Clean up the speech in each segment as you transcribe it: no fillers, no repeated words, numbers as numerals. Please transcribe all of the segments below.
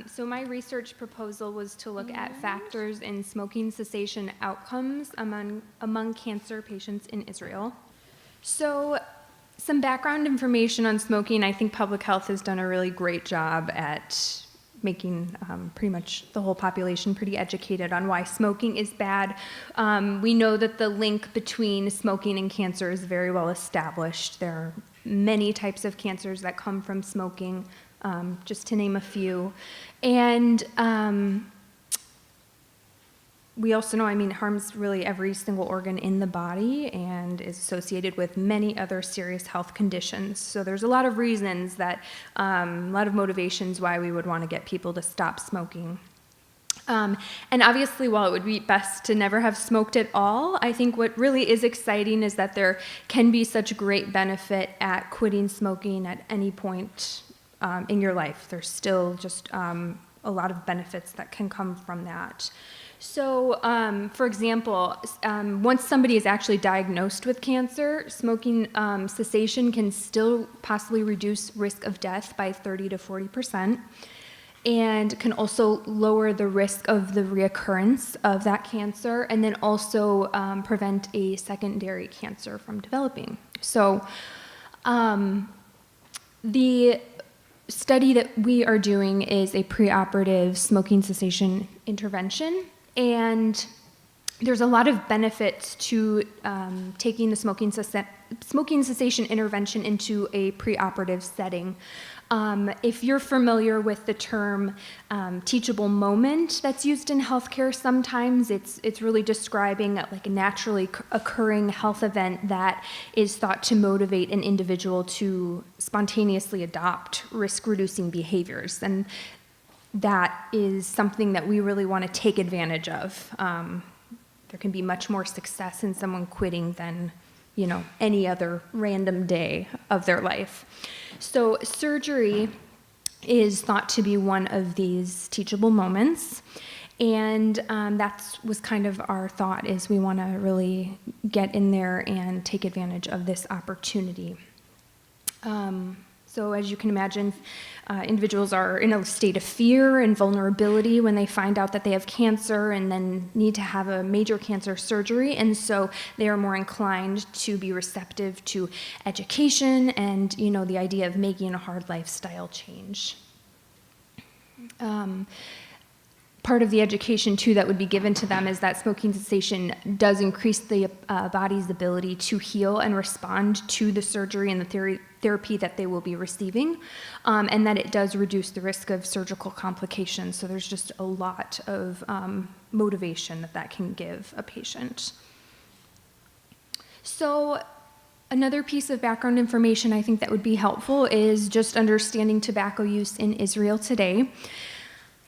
So my research proposal was to look at factors in smoking cessation outcomes among cancer patients in Israel. So some background information on smoking. I think public health has done a really great job at making pretty much the whole population pretty educated on why smoking is bad. We know that the link between smoking and cancer is very well established. There are many types of cancers that come from smoking, just to name a few. And we also know, it harms really every single organ in the body and is associated with many other serious health conditions. So there's a lot of reasons that, a lot of motivations why we would want to get people to stop smoking. And obviously, while it would be best to never have smoked at all, I think what really is exciting is that there can be such great benefit at quitting smoking at any point in your life. There's still just a lot of benefits that can come from that. So, for example, once somebody is actually diagnosed with cancer, smoking cessation can still possibly reduce risk of death by 30 to 40%, and can also lower the risk of the reoccurrence of that cancer, and then also prevent a secondary cancer from developing. So, the study that we are doing is a preoperative smoking cessation intervention, and there's a lot of benefits to taking the smoking cessation intervention into a preoperative setting. If you're familiar with the term teachable moment that's used in healthcare, sometimes it's really describing like a naturally occurring health event that is thought to motivate an individual to spontaneously adopt risk-reducing behaviors. And that is something that we really want to take advantage of. There can be much more success in someone quitting than, any other random day of their life. So surgery is thought to be one of these teachable moments. And that was kind of our thought, is we want to really get in there and take advantage of this opportunity. So as you can imagine, individuals are in a state of fear and vulnerability when they find out that they have cancer and then need to have a major cancer surgery. And so they are more inclined to be receptive to education and, the idea of making a hard lifestyle change. Part of the education, too, that would be given to them is that smoking cessation does increase the body's ability to heal and respond to the surgery and the therapy that they will be receiving, and that it does reduce the risk of surgical complications. So there's just a lot of motivation that can give a patient. So another piece of background information I think that would be helpful is just understanding tobacco use in Israel today.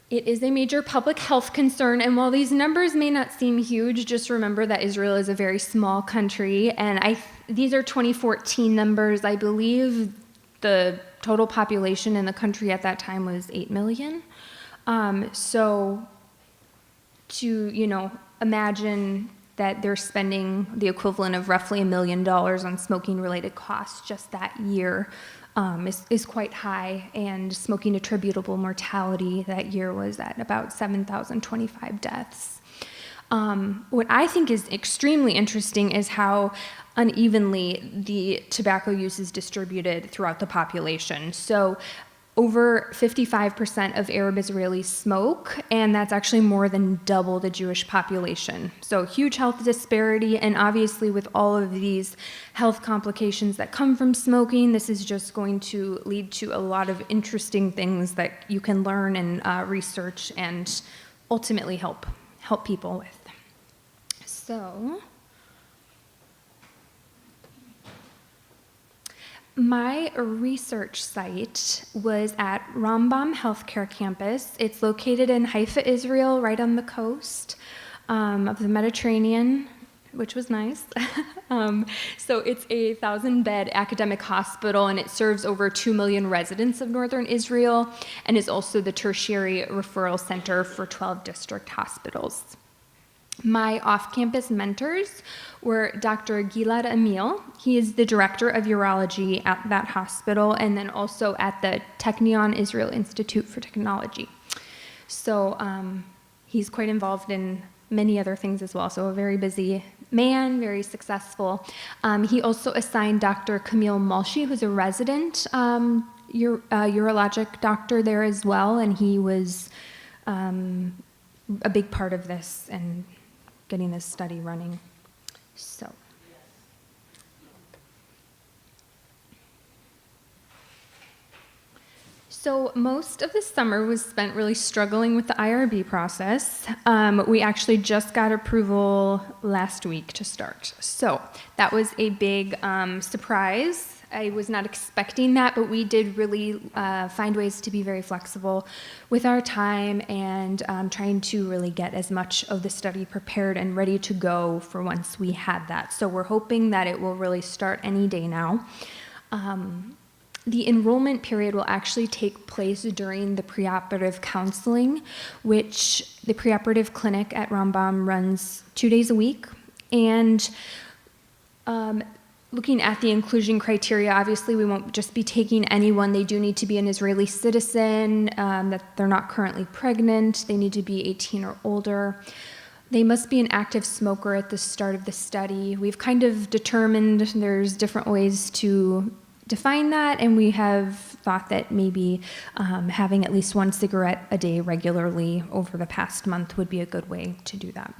It is a major public health concern, and while these numbers may not seem huge, just remember that Israel is a very small country, and these are 2014 numbers. I believe the total population in the country at that time was 8 million. So to, imagine that they're spending the equivalent of roughly $1 million on smoking-related costs just that year, is quite high, and smoking attributable mortality that year was at about 7,025 deaths. What I think is extremely interesting is how unevenly the tobacco use is distributed throughout the population. So over 55% of Arab Israelis smoke, and that's actually more than double the Jewish population. So huge health disparity, and obviously with all of these health complications that come from smoking, this is just going to lead to a lot of interesting things that you can learn and research and ultimately help people with. So my research site was at Rambam Healthcare Campus. It's located in Haifa, Israel, right on the coast of the Mediterranean, which was nice. So it's a 1,000-bed academic hospital, and it serves over 2 million residents of northern Israel, and is also the tertiary referral center for 12 district hospitals. My off-campus mentors were Dr. Gilad Emil. He is the director of urology at that hospital, and then also at the Technion Israel Institute for Technology. So he's quite involved in many other things as well. So a very busy man, very successful. He also assigned Dr. Camille Malshi, who's a resident urologic doctor there as well, and he was a big part of this and getting this study running. So most of the summer was spent really struggling with the IRB process. We actually just got approval last week to start. So that was a big surprise. I was not expecting that, but we did really find ways to be very flexible with our time and trying to really get as much of the study prepared and ready to go for once we had that. So we're hoping that it will really start any day now. The enrollment period will actually take place during the preoperative counseling, which the preoperative clinic at Rambam runs 2 days a week. And looking at the inclusion criteria, obviously we won't just be taking anyone. They do need to be an Israeli citizen, that they're not currently pregnant. They need to be 18 or older. They must be an active smoker at the start of the study. We've kind of determined there's different ways to define that, and we have thought that maybe having at least one cigarette a day regularly over the past month would be a good way to do that.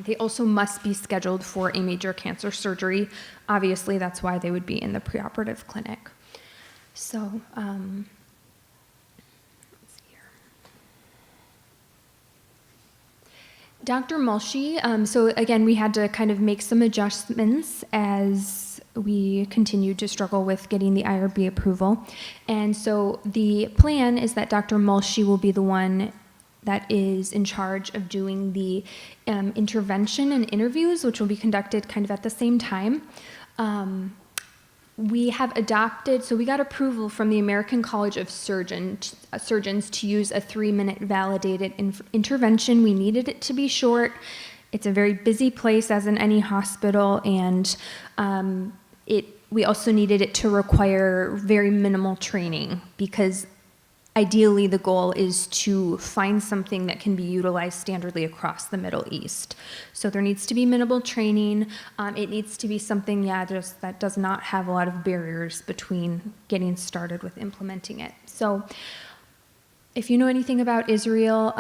They also must be scheduled for a major cancer surgery. Obviously, that's why they would be in the preoperative clinic. So, let's see here. Dr. Malshi, so again, we had to kind of make some adjustments as we continued to struggle with getting the IRB approval. And so the plan is that Dr. Malshi will be the one that is in charge of doing the intervention and interviews, which will be conducted kind of at the same time. We have adopted, so we got approval from the American College of Surgeons to use a 3-minute validated intervention. We needed it to be short. It's a very busy place, as in any hospital, and we also needed it to require very minimal training, because ideally the goal is to find something that can be utilized standardly across the Middle East. So there needs to be minimal training. It needs to be something, just that does not have a lot of barriers between getting started with implementing it. So if you know anything about Israel,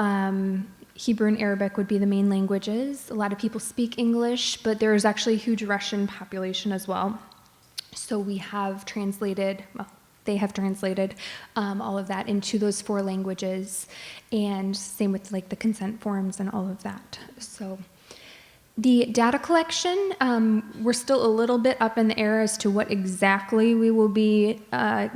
Hebrew and Arabic would be the main languages. A lot of people speak English, but there is actually a huge Russian population as well. So we have translated, they have translated all of that into those 4 languages, and same with like the consent forms and all of that. So the data collection, we're still a little bit up in the air as to what exactly we will be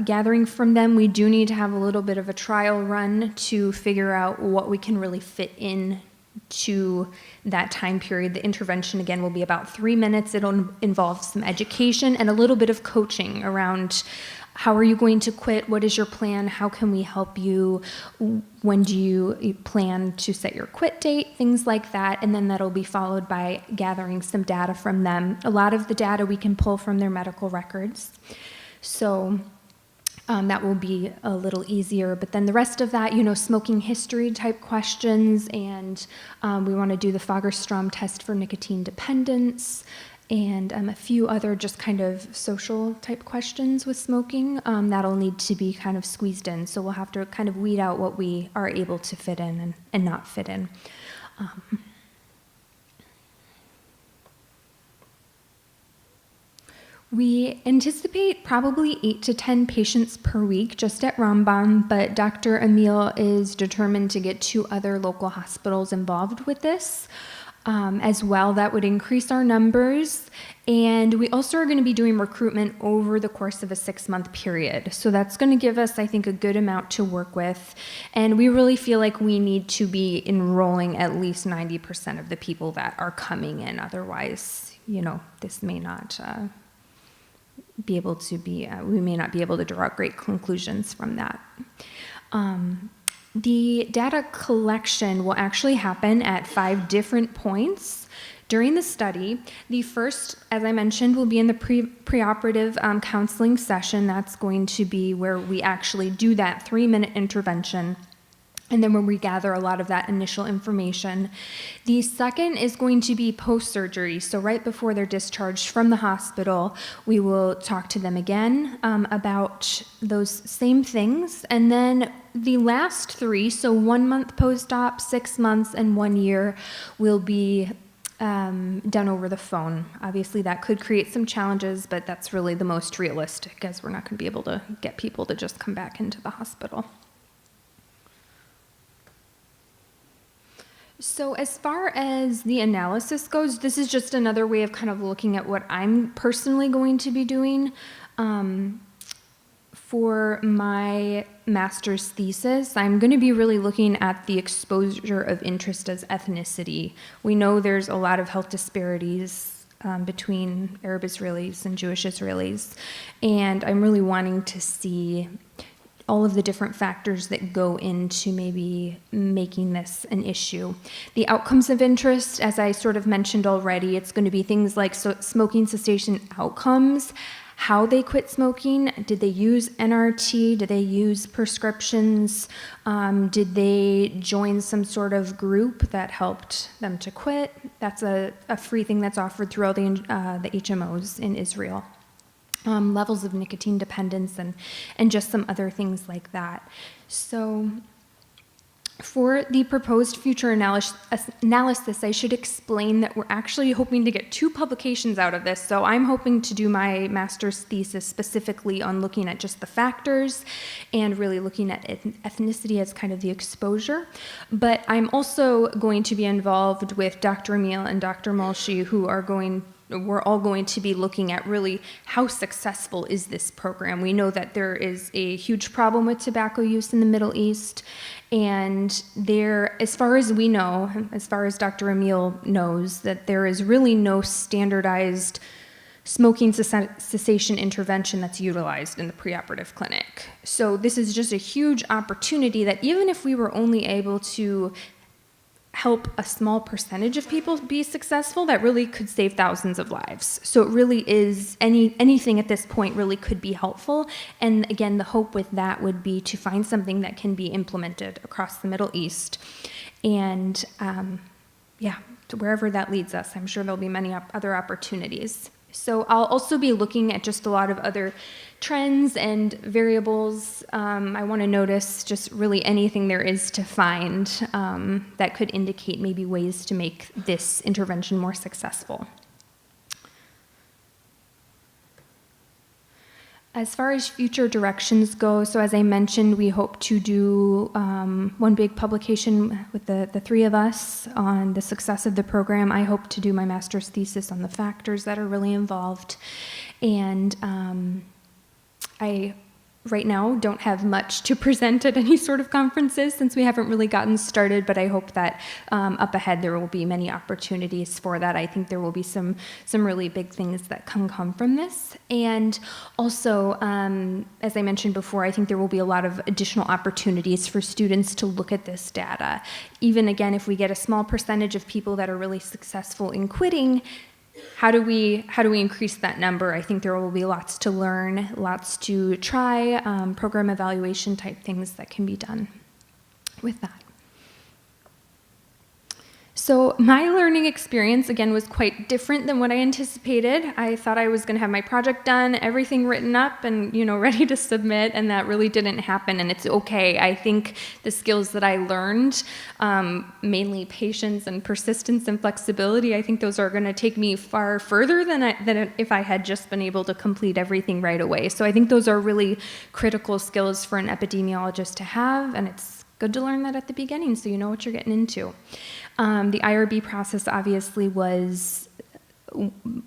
gathering from them. We do need to have a little bit of a trial run to figure out what we can really fit in to that time period. The intervention, again, will be about 3 minutes. It'll involve some education and a little bit of coaching around how are you going to quit? What is your plan? How can we help you? When do you plan to set your quit date? Things like that. And then that'll be followed by gathering some data from them. A lot of the data we can pull from their medical records. So that will be a little easier. But then the rest of that, smoking history type questions, and we want to do the Fagerstrom test for nicotine dependence, and a few other just kind of social type questions with smoking that'll need to be kind of squeezed in. So we'll have to kind of weed out what we are able to fit in and not fit in. We anticipate probably 8 to 10 patients per week just at Rambam, but Dr. Emil is determined to get 2 other local hospitals involved with this as well. That would increase our numbers. And we also are going to be doing recruitment over the course of a 6-month period. So that's going to give us, I think, a good amount to work with. And we really feel like we need to be enrolling at least 90% of the people that are coming in. Otherwise, this may not be able to be, we may not be able to draw great conclusions from that. The data collection will actually happen at 5 different points during the study. The first, as I mentioned, will be in the preoperative counseling session. That's going to be where we actually do that 3-minute intervention. and then when we gather a lot of that initial information. The second is going to be post-surgery. So right before they're discharged from the hospital, we will talk to them again about those same things. And then the last three, so 1 month post-op, 6 months, and 1 year, will be done over the phone. Obviously, that could create some challenges, but that's really the most realistic, as we're not going to be able to get people to just come back into the hospital. So as far as the analysis goes, this is just another way of kind of looking at what I'm personally going to be doing. For my master's thesis, I'm going to be really looking at the exposure of interest as ethnicity. We know there's a lot of health disparities between Arab Israelis and Jewish Israelis, and I'm really wanting to see all of the different factors that go into maybe making this an issue. The outcomes of interest, as I sort of mentioned already, it's going to be things like smoking cessation outcomes, how they quit smoking, did they use NRT, did they use prescriptions, did they join some sort of group that helped them to quit. That's a free thing that's offered through all the HMOs in Israel. Levels of nicotine dependence and just some other things like that. So for the proposed future analysis, I should explain that we're actually hoping to get 2 publications out of this. So I'm hoping to do my master's thesis specifically on looking at just the factors and really looking at ethnicity as kind of the exposure. But I'm also going to be involved with Dr. Emil and Dr. Malshi, who are we're all going to be looking at really how successful is this program. We know that there is a huge problem with tobacco use in the Middle East, and there, as far as we know, as far as Dr. Emil knows, that there is really no standardized smoking cessation intervention that's utilized in the preoperative clinic. So this is just a huge opportunity that even if we were only able to help a small percentage of people be successful, that really could save thousands of lives. So it really is, anything at this point really could be helpful. And again, the hope with that would be to find something that can be implemented across the Middle East. And to wherever that leads us, I'm sure there'll be many other opportunities. So I'll also be looking at just a lot of other trends and variables. I want to notice just really anything there is to find that could indicate maybe ways to make this intervention more successful. As far as future directions go, so as I mentioned, we hope to do one big publication with the 3 of us on the success of the program. I hope to do my master's thesis on the factors that are really involved. And I, right now, don't have much to present at any sort of conferences since we haven't really gotten started, but I hope that up ahead there will be many opportunities for that. I think there will be some really big things that can come from this. And also, as I mentioned before, I think there will be a lot of additional opportunities for students to look at this data. Even again, if we get a small percentage of people that are really successful in quitting, how do we increase that number? I think there will be lots to learn, lots to try, program evaluation type things that can be done with that. So my learning experience, again, was quite different than what I anticipated. I thought I was going to have my project done, everything written up and, ready to submit, and that really didn't happen, and it's okay. I think the skills that I learned, mainly patience and persistence and flexibility, I think those are going to take me far further than if I had just been able to complete everything right away. So I think those are really critical skills for an epidemiologist to have, and it's good to learn that at the beginning so you know what you're getting into. The IRB process obviously was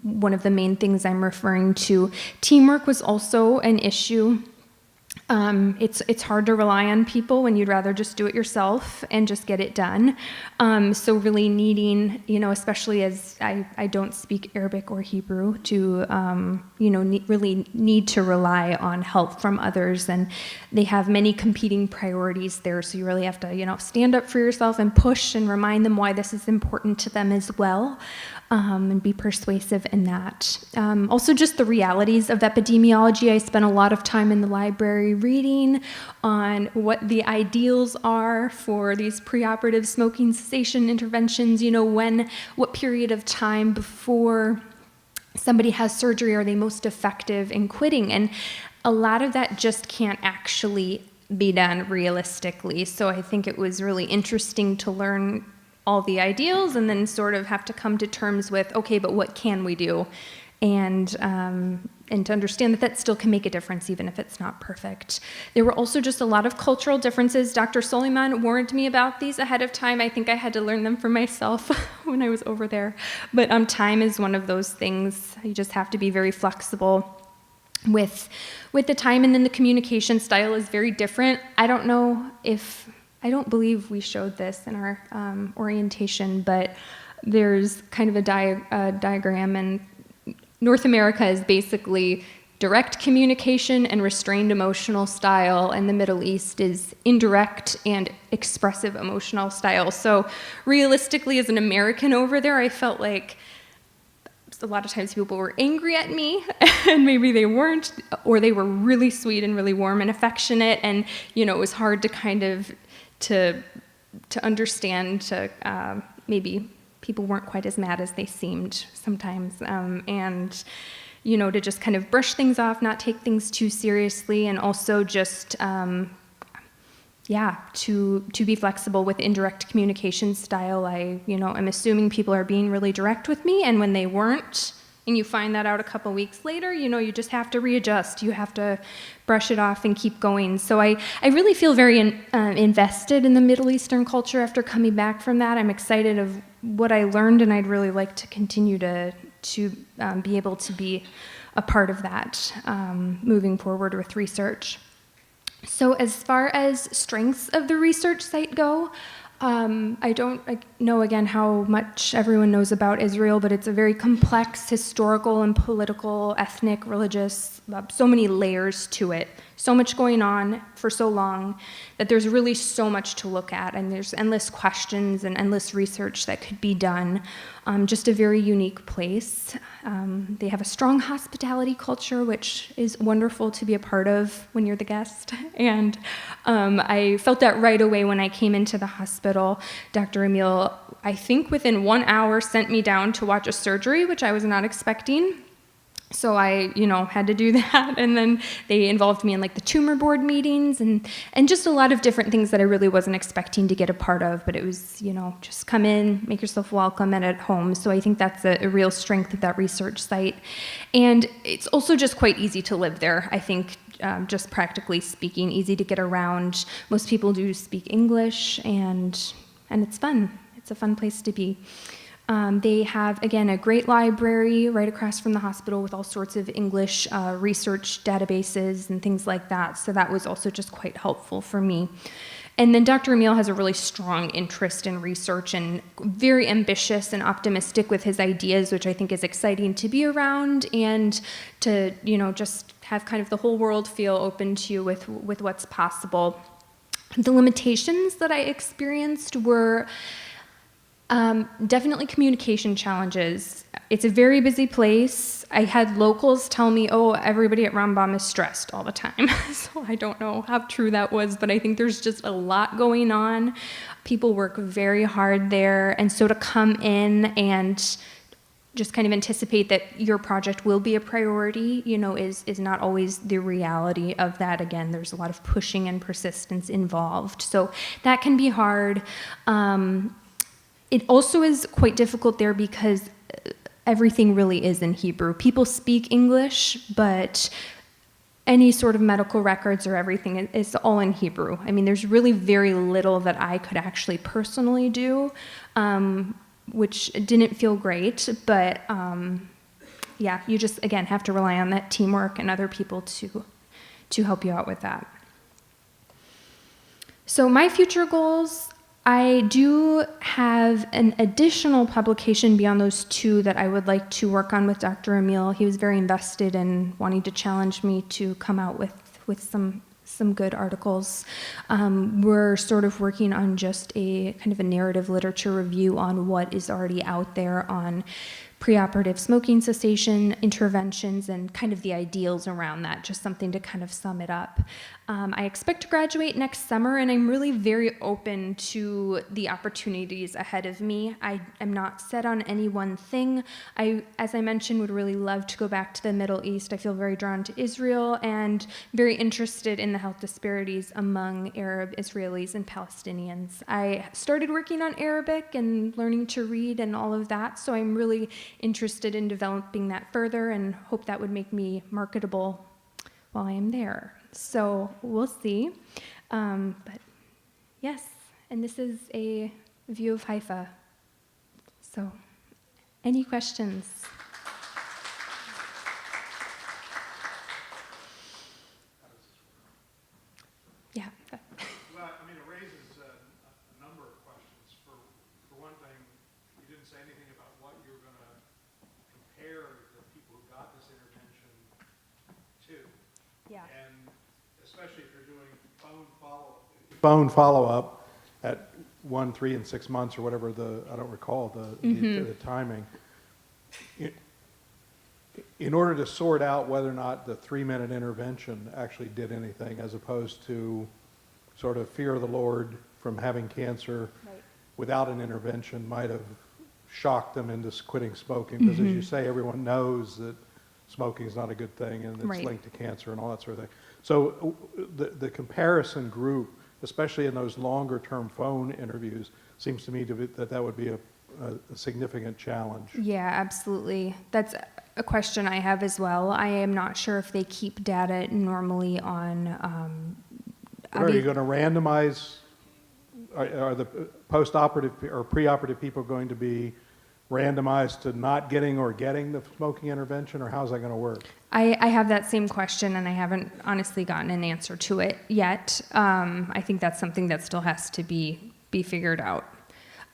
one of the main things I'm referring to. Teamwork was also an issue. It's hard to rely on people when you'd rather just do it yourself and just get it done. So really needing, especially as I don't speak Arabic or Hebrew, to, really need to rely on help from others. And they have many competing priorities there. So you really have to, stand up for yourself and push and remind them why this is important to them as well. And be persuasive in that. Also just the realities of epidemiology. I spent a lot of time in the library reading on what the ideals are for these preoperative smoking cessation interventions. What period of time before somebody has surgery are they most effective in quitting? And a lot of that just can't actually be done realistically. So I think it was really interesting to learn all the ideals and then sort of have to come to terms with, okay, but what can we do? And to understand that still can make a difference even if it's not perfect. There were also just a lot of cultural differences. Dr. Soliman warned me about these ahead of time. I think I had to learn them for myself when I was over there. But time is one of those things. You just have to be very flexible with the time, and then the communication style is very different. I don't believe we showed this in our orientation, but there's kind of a diagram, and North America is basically direct communication and restrained emotional style, and the Middle East is indirect and expressive emotional style. So realistically, as an American over there, I felt like a lot of times people were angry at me, and maybe they weren't, or they were really sweet and really warm and affectionate, and it was hard to kind of to understand. Maybe people weren't quite as mad as they seemed sometimes, and to just kind of brush things off, not take things too seriously, and also just to be flexible with indirect communication style. I'm assuming people are being really direct with me, and when they weren't, and you find that out a couple weeks later, you just have to readjust. You have to brush it off and keep going. So I really feel very invested in the Middle Eastern culture after coming back from that. I'm excited of what I learned, and I'd really like to continue to be able to be a part of that moving forward with research. So as far as strengths of the research site go, I don't know, again, how much everyone knows about Israel, but it's a very complex historical and political, ethnic, religious, so many layers to it, so much going on for so long that there's really so much to look at, and there's endless questions and endless research that could be done. Just a very unique place. They have a strong hospitality culture, which is wonderful to be a part of when you're the guest. And I felt that right away when I came into the hospital. Dr. Emil, I think within 1 hour, sent me down to watch a surgery, which I was not expecting. So I, had to do that, and then they involved me in the tumor board meetings and just a lot of different things that I really wasn't expecting to get a part of, but it was, just come in, make yourself welcome and at home. So I think that's a real strength of that research site. And it's also just quite easy to live there, I think, just practically speaking, easy to get around. Most people do speak English, and it's fun. It's a fun place to be. They have, again, a great library right across from the hospital with all sorts of English research databases and things like that. So that was also just quite helpful for me. And then Dr. Emil has a really strong interest in research and very ambitious and optimistic with his ideas, which I think is exciting to be around and to, just have kind of the whole world feel open to you with what's possible. The limitations that I experienced were definitely communication challenges. It's a very busy place. I had locals tell me, everybody at Rambam is stressed all the time. So I don't know how true that was, but I think there's just a lot going on. People work very hard there. And so to come in and just kind of anticipate that your project will be a priority, is not always the reality of that. Again, there's a lot of pushing and persistence involved. So that can be hard. It also is quite difficult there because everything really is in Hebrew. People speak English, but any sort of medical records or everything is all in Hebrew. I mean, there's really very little that I could actually personally do, which didn't feel great, but you just, again, have to rely on that teamwork and other people to help you out with that. So my future goals, I do have an additional publication beyond those two that I would like to work on with Dr. Emil. He was very invested in wanting to challenge me to come out with some good articles. We're sort of working on just a kind of a narrative literature review on what is already out there on preoperative smoking cessation interventions and kind of the ideals around that, just something to kind of sum it up. I expect to graduate next summer, and I'm really very open to the opportunities ahead of me. I am not set on any one thing. As I mentioned, would really love to go back to the Middle East. I feel very drawn to Israel and very interested in the health disparities among Arab Israelis and Palestinians. I started working on Arabic and learning to read and all of that, so I'm really interested in developing that further and hope that would make me marketable while I am there. So we'll see. But yes, and this is a view of Haifa. So any questions? Yeah. Well, I mean, it raises a number of questions. For one thing, you didn't say anything about what you were going to compare the people who got this intervention to. Yeah. And especially if you're doing phone follow-up at 1, 3, and 6 months or whatever I don't recall the timing. In order to sort out whether or not the 3-minute intervention actually did anything, as opposed to sort of fear of the Lord from having cancer without an intervention might have shocked them into quitting smoking, because as you say, everyone knows that smoking is not a good thing and it's linked to cancer and all that sort of thing. So the comparison group, especially in those longer term phone interviews, seems to me that would be a significant challenge. Yeah, absolutely. That's a question I have as well. I am not sure if they keep data normally on. Are you going to randomize? Are the post-operative or pre-operative people going to be randomized to not getting or getting the smoking intervention, or how's that going to work? I have that same question, and I haven't honestly gotten an answer to it yet. I think that's something that still has to be figured out.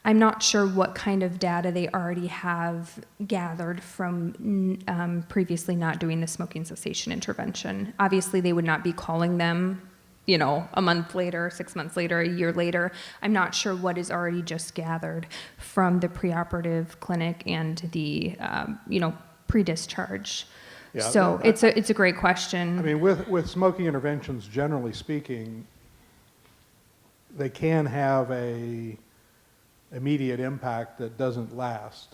I'm not sure what kind of data they already have gathered from previously not doing the smoking cessation intervention. Obviously, they would not be calling them, a month later, 6 months later, a year later. I'm not sure what is already just gathered from the preoperative clinic and the, pre-discharge. Yeah, so it's a great question. I mean, with smoking interventions, generally speaking, they can have a immediate impact that doesn't last.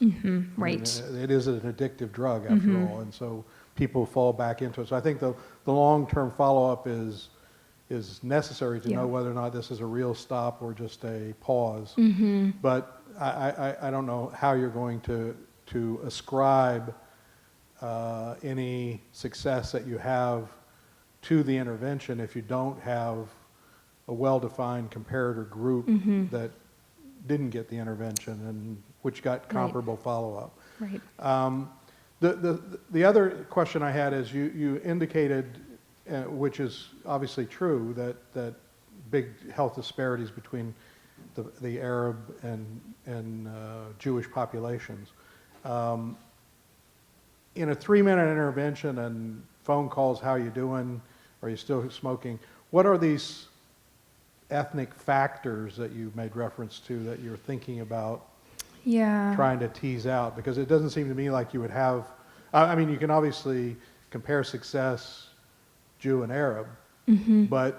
Right. I mean, it is an addictive drug after all, and so people fall back into it. So I think the long-term follow-up is necessary to know whether or not this is a real stop or just a pause. But I don't know how you're going to ascribe any success that you have to the intervention if you don't have a well-defined comparator group that didn't get the intervention and which got comparable follow-up. Right. The other question I had is you indicated, which is obviously true, that big health disparities between the Arab and Jewish populations. In a 3-minute intervention and phone calls, how you doing? Are you still smoking? What are these ethnic factors that you made reference to that you're thinking about trying to tease out? Because it doesn't seem to me like you would have, I mean, you can obviously compare success Jew and Arab, but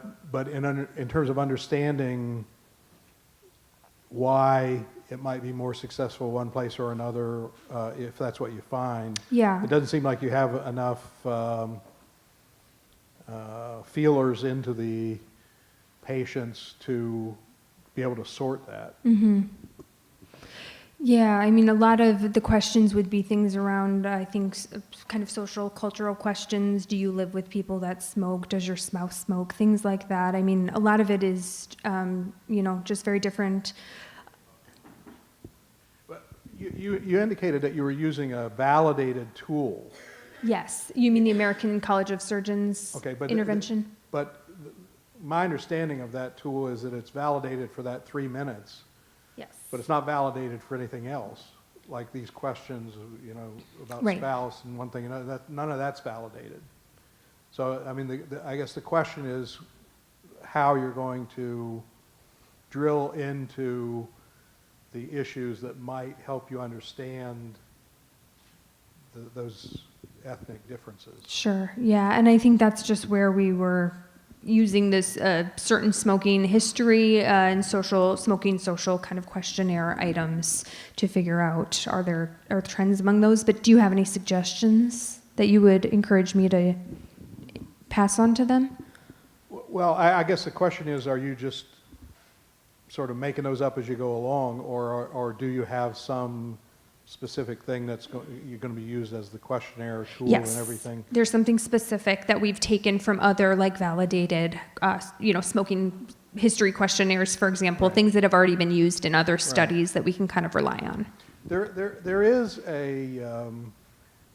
in terms of understanding why it might be more successful one place or another, if that's what you find, it doesn't seem like you have enough feelers into the patients to be able to sort that. Yeah, I mean, a lot of the questions would be things around, I think, kind of social, cultural questions. Do you live with people that smoke? Does your spouse smoke? Things like that. I mean, a lot of it is, just very different. But you indicated that you were using a validated tool. Yes. You mean the American College of Surgeons intervention? But my understanding of that tool is that it's validated for that 3 minutes. Yes. But it's not validated for anything else, like these questions, about spouse and one thing and another. None of that's validated. So, I mean, I guess the question is how you're going to drill into the issues that might help you understand those ethnic differences. Sure, yeah, and I think that's just where we were using this certain smoking history and smoking social kind of questionnaire items to figure out are trends among those. But do you have any suggestions that you would encourage me to pass on to them? Well, I guess the question is, are you just sort of making those up as you go along, or do you have some specific thing you're going to be used as the questionnaire tool Yes. and everything? There's something specific that we've taken from other like validated, smoking history questionnaires, for example, Right. things that have already been used in other studies that we can kind of rely on. There is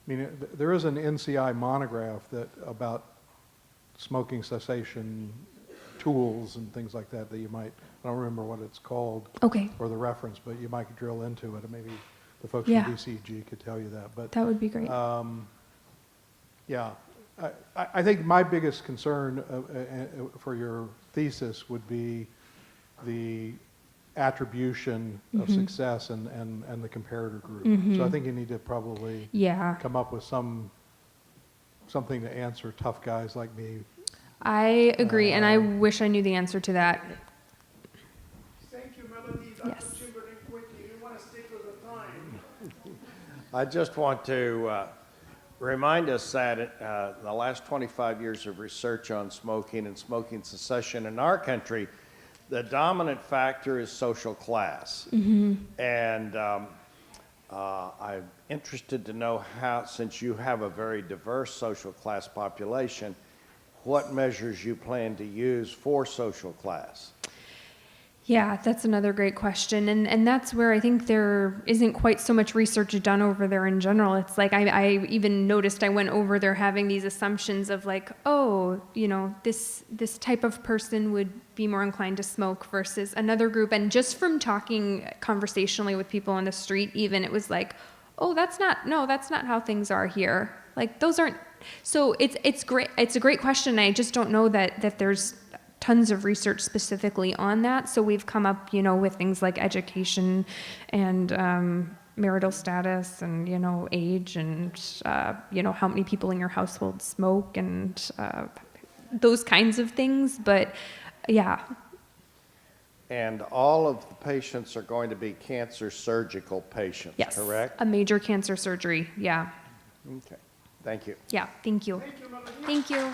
there is an NCI monograph about smoking cessation tools and things like that you might, I don't remember what it's called Okay, or the reference, but you might drill into it, and maybe the folks Yeah. from BCG could tell you that. But that would be great. yeah, I think my biggest concern for your thesis would be the attribution of success and the comparator group. So I think you need to probably Yeah, come up with something to answer tough guys like me. I agree, and I wish I knew the answer to that. Thank you, Melody. Yes. Dr. Chamberlain, quickly, you want to stick with the time. I just want to remind us that the last 25 years of research on smoking and smoking cessation in our country, the dominant factor is social class. And I'm interested to know how, since you have a very diverse social class population, what measures you plan to use for social class. Yeah, that's another great question. And that's where I think there isn't quite so much research done over there in general. It's like I even noticed I went over there having these assumptions of like, oh, this type of person would be more inclined to smoke versus another group. And just from talking conversationally with people on the street, even, it was like, oh, that's not how things are here. Like those aren't, so it's great. It's a great question. I just don't know that there's tons of research specifically on that. So we've come up, with things like education and marital status and, age and, how many people in your household smoke and those kinds of things. But yeah. And all of the patients are going to be cancer surgical patients, Yes. correct? A major cancer surgery. Yeah. Okay, thank you. Yeah. Thank you. Thank you, Melody. Thank you.